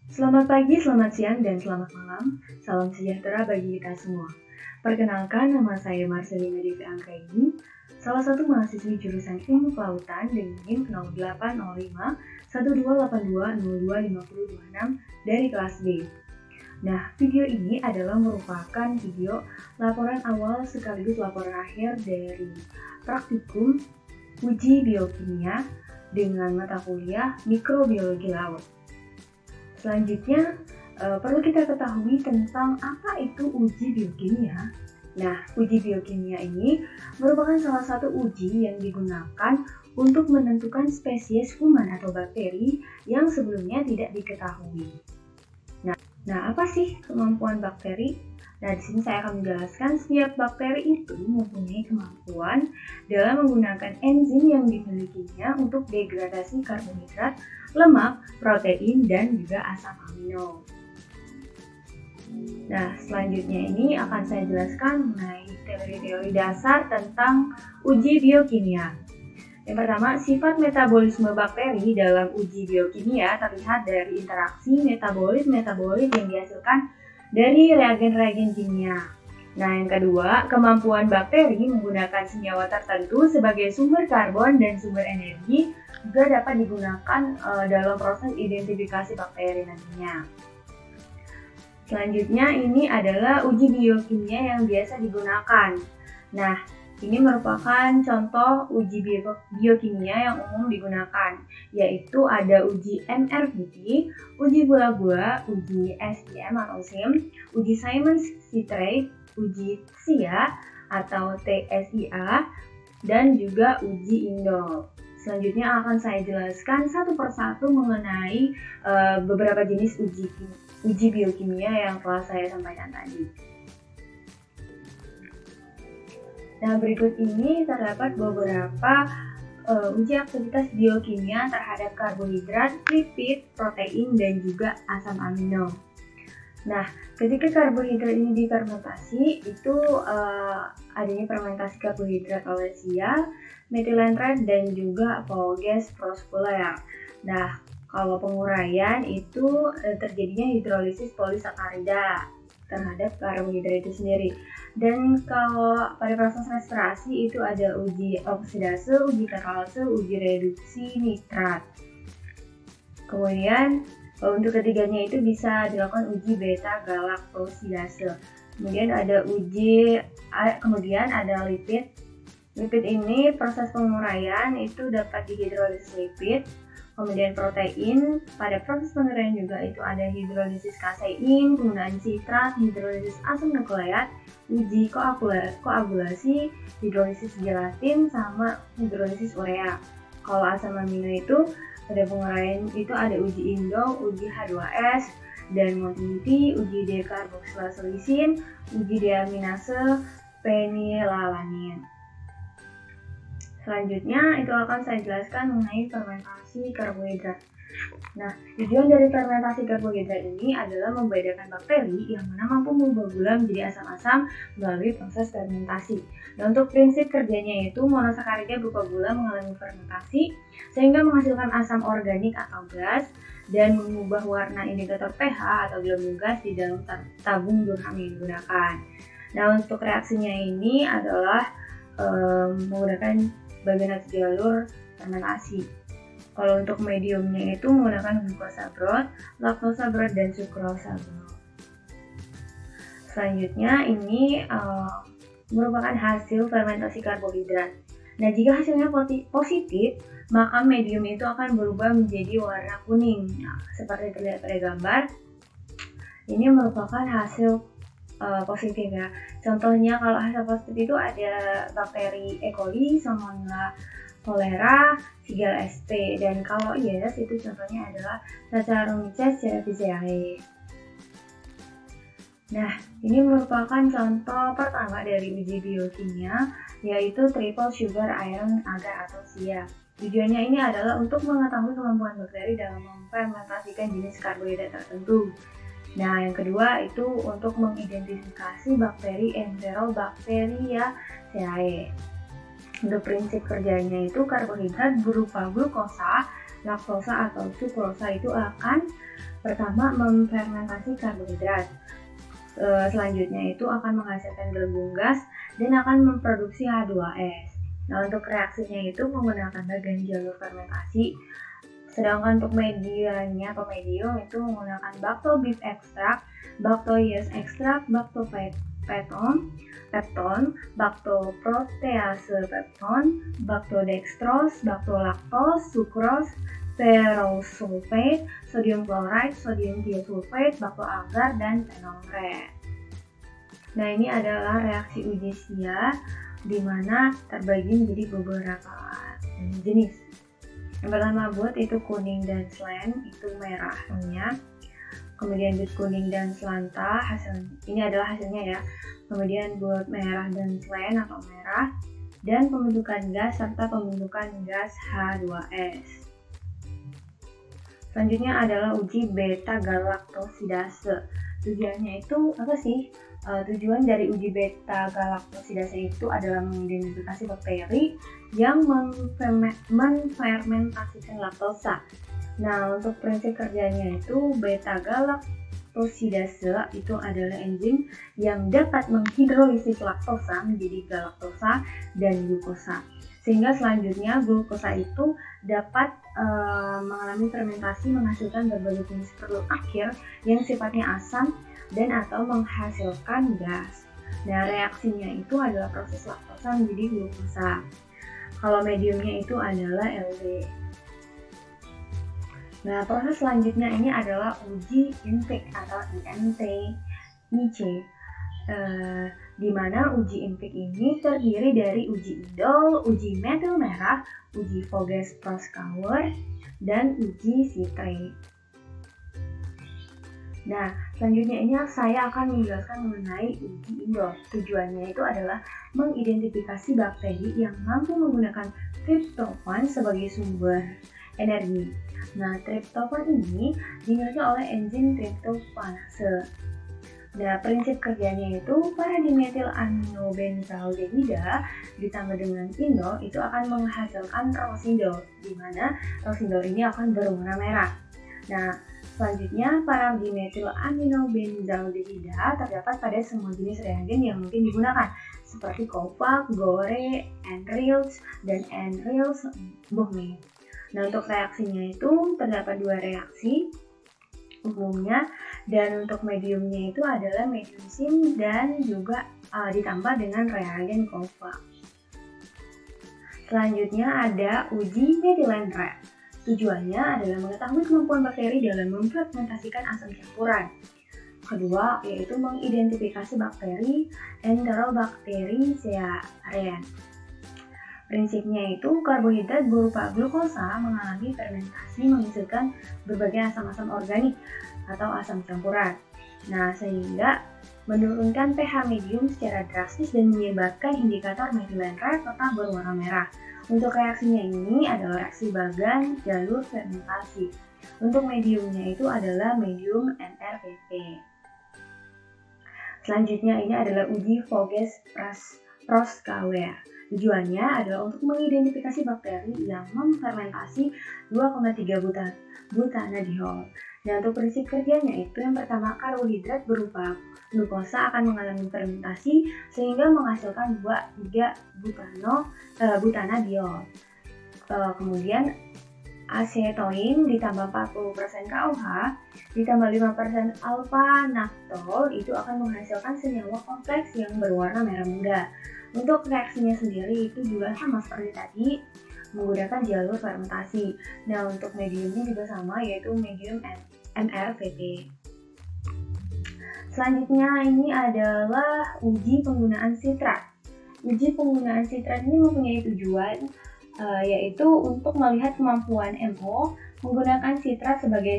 Selamat pagi, selamat siang, dan selamat malam. Salam sejahtera bagi kita semua. Perkenalkan, nama saya Marcelina Devi Anggraini, salah satu mahasiswi jurusan Ilmu Kelautan dengan NIM 0805 1282025026 dari kelas B. Nah, video ini adalah merupakan video laporan awal sekaligus laporan akhir dari praktikum uji biokimia dengan mata kuliah mikrobiologi laut. Selanjutnya, perlu kita ketahui tentang apa itu uji biokimia. Nah, uji biokimia ini merupakan salah satu uji yang digunakan untuk menentukan spesies kuman atau bakteri yang sebelumnya tidak diketahui. Nah, apa sih kemampuan bakteri? Nah, di sini saya akan menjelaskan setiap bakteri itu mempunyai kemampuan dalam menggunakan enzim yang dimilikinya untuk degradasi karbohidrat, lemak, protein, dan juga asam amino. Nah, selanjutnya ini akan saya jelaskan mengenai teori-teori dasar tentang uji biokimia. Yang pertama, sifat metabolisme bakteri dalam uji biokimia terlihat dari interaksi metabolit-metabolit yang dihasilkan dari reagen-reagen kimia. Nah, yang kedua, kemampuan bakteri menggunakan senyawa tertentu sebagai sumber karbon dan sumber energi juga dapat digunakan dalam proses identifikasi bakteri nantinya. Selanjutnya, ini adalah uji biokimia yang biasa digunakan. Nah, ini merupakan contoh uji biokimia yang umum digunakan, yaitu ada uji MRVT, uji gula-gula, uji SIM atau SIM, uji Simons citrate, uji SIA atau TSIA, dan juga uji indol. Selanjutnya akan saya jelaskan satu persatu mengenai beberapa jenis uji biokimia yang telah saya sampaikan tadi. Nah, berikut ini terdapat beberapa uji aktivitas biokimia terhadap karbohidrat, lipid, protein, dan juga asam amino. Nah, ketika karbohidrat ini difermentasi, itu adanya fermentasi karbohidrat oleh SIA, metilentrate, dan juga apologes prosekuler. Nah, kalau penguraian itu terjadinya hidrolisis polisakarida terhadap karbohidrat itu sendiri. Dan kalau pada proses respirasi itu ada uji oksidase, uji katalase, uji reduksi nitrat. Kemudian untuk ketiganya itu bisa dilakukan uji beta galaktosidase. Kemudian ada lipid. Lipid ini proses penguraian itu dapat dihidrolisis lipid. Kemudian protein, pada proses penguraian juga itu ada hidrolisis kasein, penggunaan citrat, hidrolisis asam nukleat, uji koagulasi, hidrolisis gelatin, sama hidrolisis urea. Kalau asam amino itu pada penguraian itu ada uji indol, uji H2S, dan motility, uji dekarboksilase lisin, uji deaminase, penilalanin. Selanjutnya itu akan saya jelaskan mengenai fermentasi karbohidrat. Nah, tujuan dari fermentasi karbohidrat ini adalah membedakan bakteri yang mana mampu mengubah gula menjadi asam-asam melalui proses fermentasi. Dan untuk prinsip kerjanya itu monosakarida berupa gula mengalami fermentasi sehingga menghasilkan asam organik atau gas dan mengubah warna indikator pH atau gelembung gas di dalam tabung Durham yang digunakan. Nah, untuk reaksinya ini adalah menggunakan bagian atas jalur fermentasi. Kalau untuk mediumnya itu menggunakan glukosa broth, laktosa broth, dan sukrosa broth. Selanjutnya ini merupakan hasil fermentasi karbohidrat. Nah, jika hasilnya positif, maka medium itu akan berubah menjadi warna kuning. Nah, seperti terlihat pada gambar, ini merupakan hasil positif ya. Contohnya kalau hasil positif itu ada bakteri E. coli, Salmonella cholera, Shigella sp, dan kalau yes itu contohnya adalah Saccharomyces cerevisiae. Nah, ini merupakan contoh pertama dari uji biokimia, yaitu triple sugar iron agar atau SIA. Tujuannya ini adalah untuk mengetahui kemampuan bakteri dalam memfermentasikan jenis karbohidrat tertentu. Nah, yang kedua itu untuk mengidentifikasi bakteri Enterobacteriaceae. Untuk prinsip kerjanya itu karbohidrat berupa glukosa laktosa atau sukrosa itu akan pertama memfermentasi karbohidrat. Selanjutnya itu akan menghasilkan gelembung gas dan akan memproduksi H2S. Nah, untuk reaksinya itu menggunakan bagian jalur fermentasi. Sedangkan untuk medianya atau medium itu menggunakan Bacto beef extract, Bacto yeast extract, Bacto pepton, Bacto protease pepton, Bacto dextrose, Bacto lactose, sucrose, ferrous sulfate, sodium chloride, sodium thiosulfate, Bacto agar, dan phenolret. Nah, ini adalah reaksi uji SIA di mana terbagi menjadi beberapa jenis. Yang pertama buat itu kuning dan slan, itu merahnya. Kemudian buat kuning dan slanta, ini adalah hasilnya ya. Kemudian buat merah dan slan atau merah, dan pembentukan gas serta pembentukan gas H2S. Selanjutnya adalah uji beta galaktosidase. Tujuannya itu apa sih? Tujuan dari uji beta galaktosidase itu adalah mengidentifikasi bakteri yang menfermentasikan laktosa. Nah, untuk prinsip kerjanya itu beta galaktosidase itu adalah enzim yang dapat menghidrolisis laktosa menjadi galaktosa dan glukosa. Sehingga selanjutnya glukosa itu dapat mengalami fermentasi menghasilkan berbagai jenis produk akhir yang sifatnya asam dan atau menghasilkan gas. Nah, reaksinya itu adalah proses laktosa menjadi glukosa. Kalau mediumnya itu adalah LD. Nah, proses selanjutnya ini adalah uji INVIC atau INTIC. Di mana uji INVIC ini terdiri dari uji indol, uji metil merah, uji Voges-Proskauer, dan uji citrate. Nah, selanjutnya ini saya akan menjelaskan mengenai uji indol. Tujuannya itu adalah mengidentifikasi bakteri yang mampu menggunakan triptofan sebagai sumber energi. Nah, triptofan ini dimiliki oleh enzim triptofanase. Nah, prinsip kerjanya itu para-dimetil aminobenzaldehida ditambah dengan indol itu akan menghasilkan rosindol, di mana rosindol ini akan berwarna merah. Nah, selanjutnya para-dimetil aminobenzaldehida terdapat pada semua jenis reagen yang mungkin digunakan, seperti Kovac, Gore, Enrils, dan Enrils-Bohme. Nah, untuk reaksinya itu terdapat dua reaksi umumnya, dan untuk mediumnya itu adalah medium sim dan juga ditambah dengan reagen Kovac. Selanjutnya ada uji Mediland-Rat. Tujuannya adalah mengetahui kemampuan bakteri dalam memfermentasikan asam campuran. Kedua, yaitu mengidentifikasi bakteri Enterobacteriaceae. Prinsipnya itu karbohidrat berupa glukosa mengalami fermentasi menghasilkan berbagai asam-asam organik atau asam campuran. Nah, sehingga menurunkan pH medium secara drastis dan menyebabkan indikator Mediland-Rat tetap berwarna merah. Untuk reaksinya ini adalah reaksi Bagan jalur fermentasi. Untuk mediumnya itu adalah medium NRPP. Selanjutnya ini adalah uji Voges-Proskauer. Tujuannya adalah untuk mengidentifikasi bakteri yang memfermentasi 2,3 butanadiol. Dan untuk prinsip kerjanya itu yang pertama, karbohidrat berupa glukosa akan mengalami fermentasi sehingga menghasilkan 2,3 butanadiol. Kemudian asetoin ditambah 40% KOH ditambah 5% alpha-naftol itu akan menghasilkan senyawa kompleks yang berwarna merah muda. Untuk reaksinya sendiri itu juga sama seperti tadi, menggunakan jalur fermentasi. Nah, untuk mediumnya juga sama, yaitu medium MRPP. Selanjutnya ini adalah uji penggunaan sitrat. Uji penggunaan sitrat ini mempunyai tujuan yaitu untuk melihat kemampuan MO menggunakan sitrat sebagai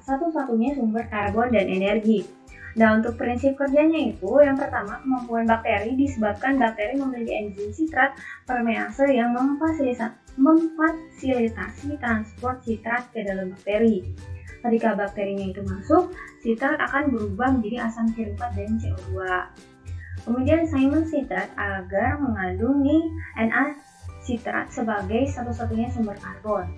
satu-satunya sumber karbon dan energi. Nah, untuk prinsip kerjanya itu yang pertama, kemampuan bakteri disebabkan bakteri memiliki enzim sitrat permease yang memfasilitasi transport sitrat ke dalam bakteri. Ketika bakterinya itu masuk, sitrat akan berubah menjadi asam kerupat dan CO2. Kemudian Simon sitrat agar mengandung Na sitrat sebagai satu-satunya sumber karbon.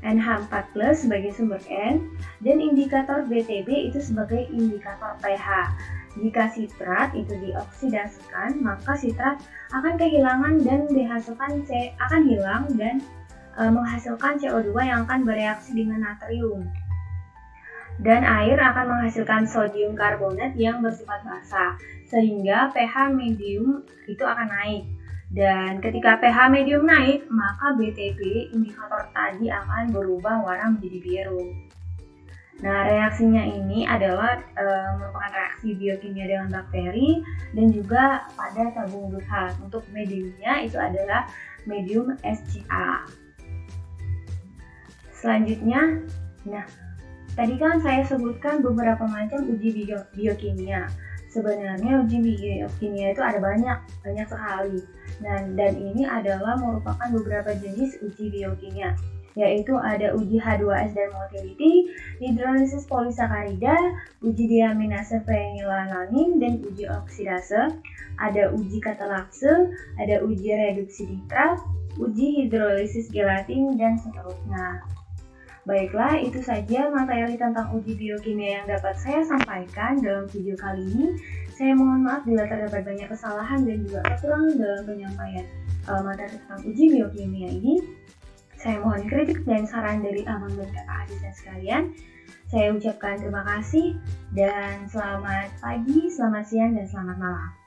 NH4+ sebagai sumber N, dan indikator BTB itu sebagai indikator pH. Jika sitrat itu dioksidasikan, maka sitrat akan kehilangan dan dihasilkan akan hilang dan menghasilkan CO2 yang akan bereaksi dengan natrium. Dan air akan menghasilkan sodium karbonat yang bersifat basa, sehingga pH medium itu akan naik. Dan ketika pH medium naik, maka BTB indikator tadi akan berubah warna menjadi biru. Nah, reaksinya ini adalah merupakan reaksi biokimia dengan bakteri dan juga pada tabung glutat. Untuk mediumnya itu adalah medium SCA. Selanjutnya, tadi kan saya sebutkan beberapa macam uji biokimia. Sebenarnya uji biokimia itu ada banyak sekali. Dan ini adalah merupakan beberapa jenis uji biokimia, yaitu ada uji H2S dan motility, hidrolisis polisakarida, uji diaminase fenilalanin, dan uji oksidase, ada uji katalase, ada uji reduksi nitrat, uji hidrolisis gelatin, dan seterusnya. Baiklah, itu saja materi tentang uji biokimia yang dapat saya sampaikan dalam video kali ini. Saya mohon maaf bila terdapat banyak kesalahan dan juga kekurangan dalam penyampaian materi tentang uji biokimia ini. Saya mohon kritik dan saran dari abang dan kakak adik sekalian. Saya ucapkan terima kasih dan selamat pagi, selamat siang, dan selamat malam.